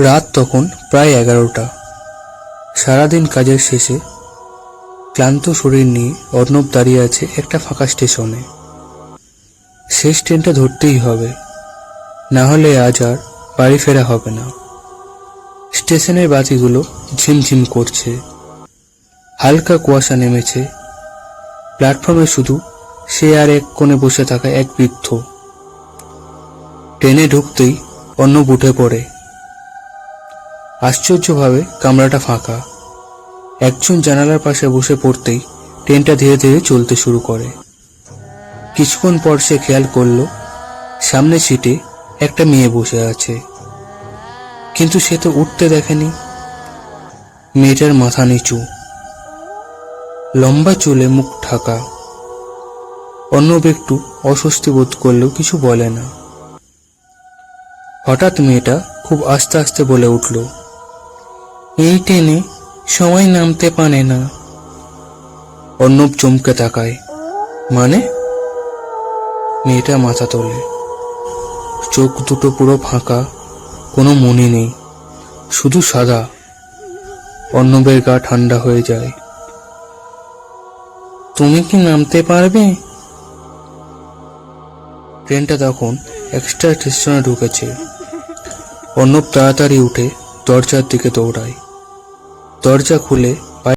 রাত তখন প্রায় 11টা। সারাদিন কাজের শেষে ক্লান্ত শরীর নিয়ে অর্ণব দাঁড়িয়ে আছে একটা ফাঁকা স্টেশনে। শেষ ট্রেনটা ধরতেই হবে, না হলে আজ আর বাড়ি ফেরা হবে না। স্টেশনের বাতিগুলো ঝিমঝিম করছে, হালকা কুয়াশা নেমেছে। প্ল্যাটফর্মে শুধু সে আর এক কোণে বসে থাকা এক বৃদ্ধ। ট্রেনে ঢুকতেই অর্ণব উঠে পড়ে। আশ্চর্যভাবে কামরাটা ফাঁকা। একজন জানালার পাশে বসে পড়তেই ট্রেনটা ধীরে ধীরে চলতে শুরু করে। কিছুক্ষণ পর সে খেয়াল করলো সামনের সিটে একটা মেয়ে বসে আছে, কিন্তু সে তো উঠতে দেখেনি। মেয়েটার মাথা নিচু, লম্বা চুলে মুখ ঢাকা। অর্ণব একটু অস্বস্তি বোধ করলেও কিছু বলে না। হঠাৎ মেয়েটা খুব আস্তে আস্তে বলে উঠল, এই ট্রেনে সবাই নামতে পারে না। অর্ণব চমকে তাকায়। মানে? মেয়েটা মাথা তোলে, চোখ দুটো পুরো ফাঁকা, কোনো মনি নেই, শুধু সাদা। অর্ণবের গা ঠান্ডা হয়ে যায়। তুমি কি নামতে পারবে? ট্রেনটা তখন এক্সট্রা স্টেশনে ঢুকেছে। অর্ণব তাড়াতাড়ি উঠে দরজার দিকে দৌড়ায়। দরজা খুলে